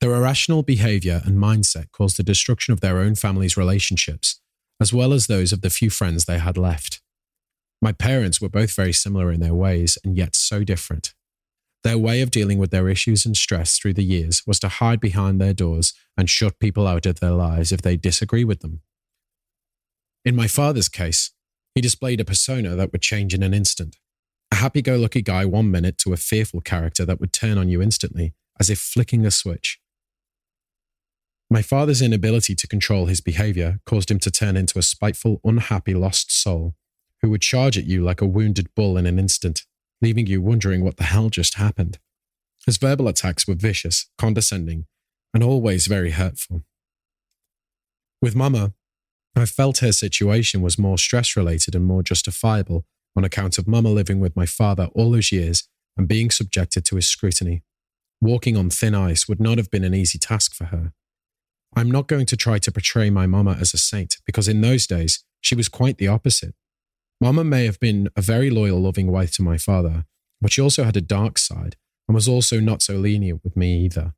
Their irrational behavior and mindset caused the destruction of their own family's relationships, as well as those of the few friends they had left. My parents were both very similar in their ways and yet so different. Their way of dealing with their issues and stress through the years was to hide behind their doors and shut people out of their lives if they disagree with them. In my father's case, he displayed a persona that would change in an instant. A happy-go-lucky guy 1 minute to a fearful character that would turn on you instantly, as if flicking a switch. My father's inability to control his behavior caused him to turn into a spiteful, unhappy, lost soul who would charge at you like a wounded bull in an instant, leaving you wondering what the hell just happened. His verbal attacks were vicious, condescending, and always very hurtful. With Mama, I felt her situation was more stress-related and more justifiable on account of Mama living with my father all those years and being subjected to his scrutiny. Walking on thin ice would not have been an easy task for her. I'm not going to try to portray my Mama as a saint because in those days, she was quite the opposite. Mama may have been a very loyal, loving wife to my father, but she also had a dark side and was also not so lenient with me either.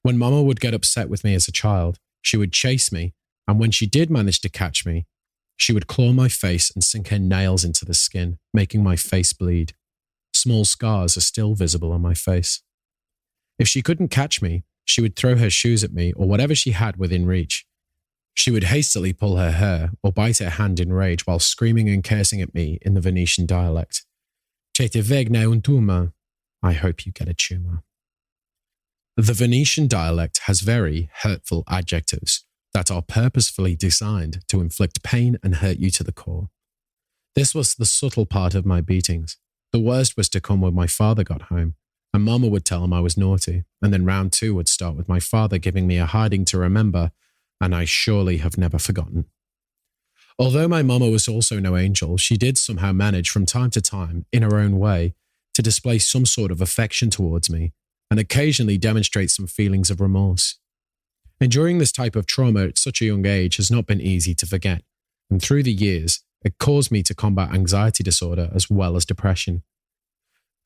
When Mama would get upset with me as a child, she would chase me, and when she did manage to catch me, she would claw my face and sink her nails into the skin, making my face bleed. Small scars are still visible on my face. If she couldn't catch me, she would throw her shoes at me or whatever she had within reach. She would hastily pull her hair or bite her hand in rage while screaming and cursing at me in the Venetian dialect. Che te vegne un tumor. I hope you get a tumour. The Venetian dialect has very hurtful adjectives that are purposefully designed to inflict pain and hurt you to the core. This was the subtle part of my beatings. The worst was to come when my father got home, and Mama would tell him I was naughty, and then round 2 would start with my father giving me a hiding to remember, and I surely have never forgotten. Although my Mama was also no angel, she did somehow manage from time to time, in her own way, to display some sort of affection towards me, and occasionally demonstrate some feelings of remorse. Enduring this type of trauma at such a young age has not been easy to forget, and through the years, it caused me to combat anxiety disorder as well as depression.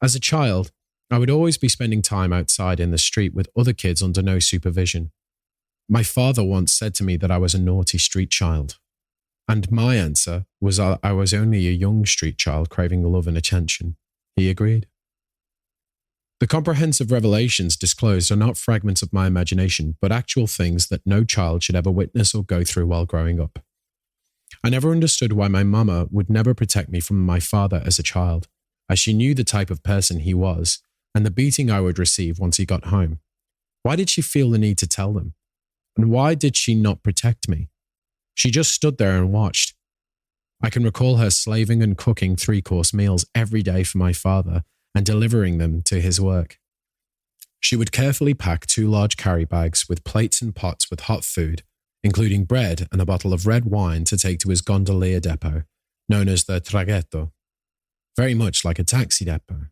As a child, I would always be spending time outside in the street with other kids under no supervision. My father once said to me that I was a naughty street child, and my answer was I was only a young street child craving love and attention. He agreed. The comprehensive revelations disclosed are not fragments of my imagination, but actual things that no child should ever witness or go through while growing up. I never understood why my Mama would never protect me from my father as a child, as she knew the type of person he was and the beating I would receive once he got home. Why did she feel the need to tell them? And why did she not protect me? She just stood there and watched. I can recall her slaving and cooking 3-course meals every day for my father and delivering them to his work. She would carefully pack 2 large carry bags with plates and pots with hot food, including bread and a bottle of red wine to take to his gondolier depot, known as the traghetto, very much like a taxi depot.